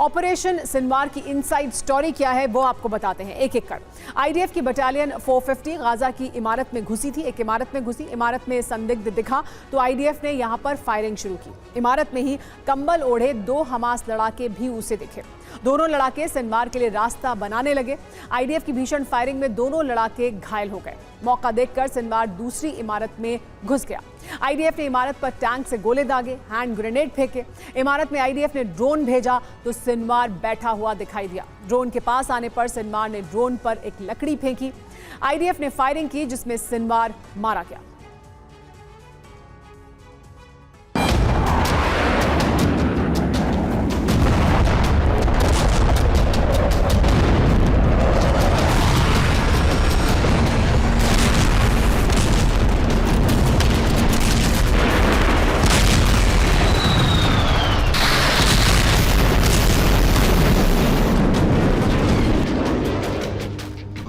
Operation Sinwar की inside story क्या है वो आपको बताते हैं एक एक कर। आईडीएफ की बटालियन 450 गाजा की इमारत में घुसी थी। एक इमारत में घुसी, इमारत में संदिग्ध दिखा तो आईडीएफ ने यहां पर फायरिंग शुरू की। इमारत में ही कंबल ओढ़े 2 हमास लड़ाके भी उसे दिखे। दोनों लड़ाके सिनवार के लिए रास्ता बनाने लगे। आईडीएफ की भीषण फायरिंग में दोनों लड़ाके घायल हो गए। मौका देखकर सिनवार दूसरी इमारत में घुस गया। आईडीएफ ने इमारत पर टैंक से गोले दागे, हैंड ग्रेनेड फेंके। इमारत में आईडीएफ ने ड्रोन भेजा तो सिनवार बैठा हुआ दिखाई दिया। ड्रोन के पास आने पर सिनवार ने ड्रोन पर एक लकड़ी फेंकी। आईडीएफ ने फायरिंग की जिसमें सिनवार मारा गया।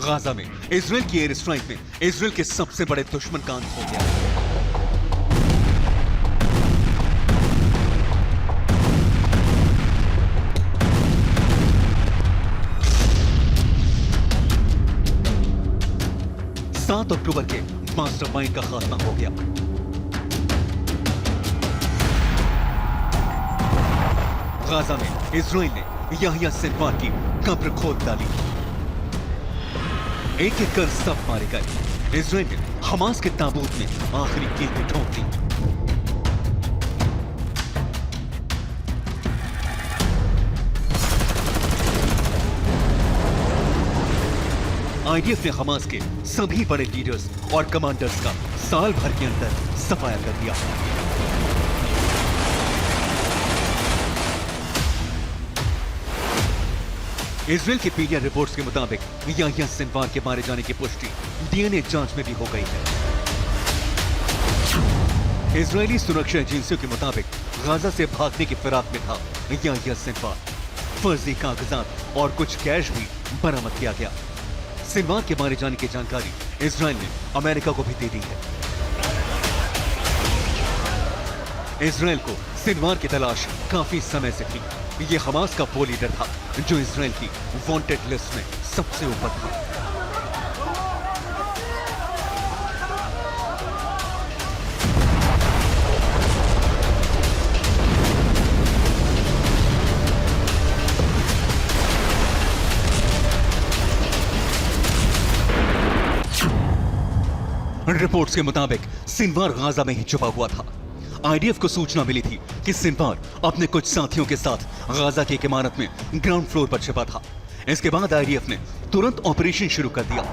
गाजा में इजराइल की एयर स्ट्राइक में इजराइल के सबसे बड़े दुश्मन का अंत हो गया। सात अक्टूबर के मास्टरमाइंड का खात्मा हो गया। गाजा में इजराइल ने याह्या सिनवार की कब्र खोद डाली। एक एक कर सब मारे गए। इजराइल ने हमास के ताबूत में आखिरी कील ठोक दी। आईडीएफ ने हमास के सभी बड़े लीडर्स और कमांडर्स का साल भर के अंदर सफाया कर दिया। इजराइल की मीडिया रिपोर्ट्स के मुताबिक याह्या सिनवार के मारे जाने की पुष्टि डीएनए जांच में भी हो गई है। इजरायली सुरक्षा एजेंसियों के मुताबिक गाजा से भागने की फिराक में था याह्या सिनवार। फर्जी कागजात और कुछ कैश भी बरामद किया गया। सिनवार के मारे जाने की जानकारी इजराइल ने अमेरिका को भी दे दी है। इजराइल को सिनवार की तलाश काफी समय से थी। ये हमास का वो लीडर था जो इजराइल की वांटेड लिस्ट में सबसे ऊपर था। रिपोर्ट्स के मुताबिक सिनवार गाजा में ही छुपा हुआ था। आईडीएफ को सूचना मिली थी कि सिनवार अपने कुछ साथियों के साथ गाजा की एक इमारत में ग्राउंड फ्लोर पर छिपा था। इसके बाद आईडीएफ ने तुरंत ऑपरेशन शुरू कर दिया।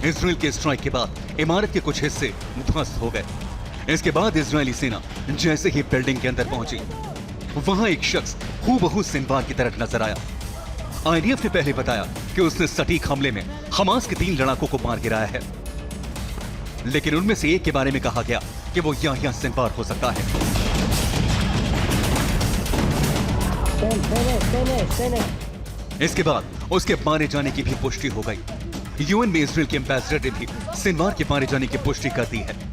इजराइल के स्ट्राइक के बाद इमारत के कुछ हिस्से ध्वस्त हो गए। इसके बाद इजरायली सेना जैसे ही बिल्डिंग के अंदर पहुंची, वहां एक शख्स हूबहू सिनवार की तरफ नजर आया। आईडीएफ ने पहले बताया कि उसने सटीक हमले में हमास के 3 लड़ाकों को मार गिराया है, लेकिन उनमें से एक के बारे में कहा गया कि वो याह्या सिनवार हो सकता है। इसके बाद उसके मारे जाने की भी पुष्टि हो गई। यूएन में इजराइल के एम्बेसडर ने भी सिनवार के मारे जाने की पुष्टि कर दी है।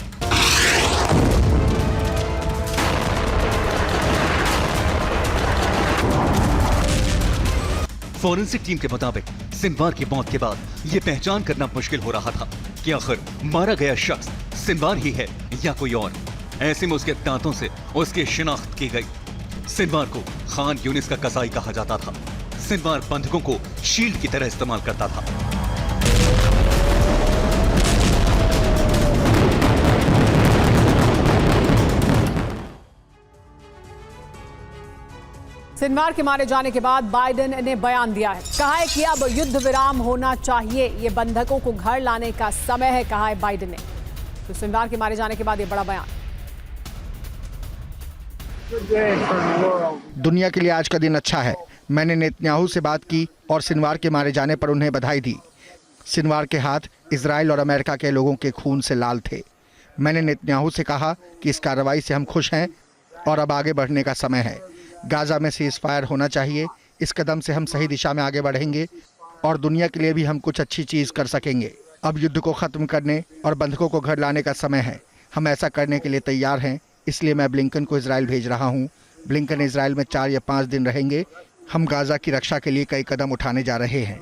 फॉरेंसिक टीम के मुताबिक सिनवार की मौत के बाद यह पहचान करना मुश्किल हो रहा था कि आखिर मारा गया शख्स सिनवार ही है या कोई और। ऐसे में उसके दांतों से उसकी शिनाख्त की गई। सिनवार को खान यूनिस का कसाई कहा जाता था। सिनवार बंधकों को शील्ड की तरह इस्तेमाल करता था। सिनवार के मारे जाने के बाद बाइडेन ने बयान दिया है। कहा है कि अब युद्ध विराम होना चाहिए, ये बंधकों को घर लाने का समय है, कहा है बाइडेन ने। तो सिनवार के मारे जाने के बाद ये बड़ा बयान। दुनिया के लिए आज का दिन अच्छा है। मैंने नेतन्याहू से बात की और सिनवार के मारे जाने पर उन्हें बधाई दी। सिनवार के हाथ इजराइल और अमेरिका के लोगों के खून से लाल थे। मैंने नेतन्याहू से कहा कि इस कार्रवाई से हम खुश हैं और अब आगे बढ़ने का समय है। गाजा में सीज़फायर होना चाहिए। इस कदम से हम सही दिशा में आगे बढ़ेंगे और दुनिया के लिए भी हम कुछ अच्छी चीज़ कर सकेंगे। अब युद्ध को खत्म करने और बंधकों को घर लाने का समय है। हम ऐसा करने के लिए तैयार हैं, इसलिए मैं ब्लिंकन को इजराइल भेज रहा हूं। ब्लिंकन इजराइल में 4 या 5 दिन रहेंगे। हम गाजा की रक्षा के लिए कई कदम उठाने जा रहे हैं।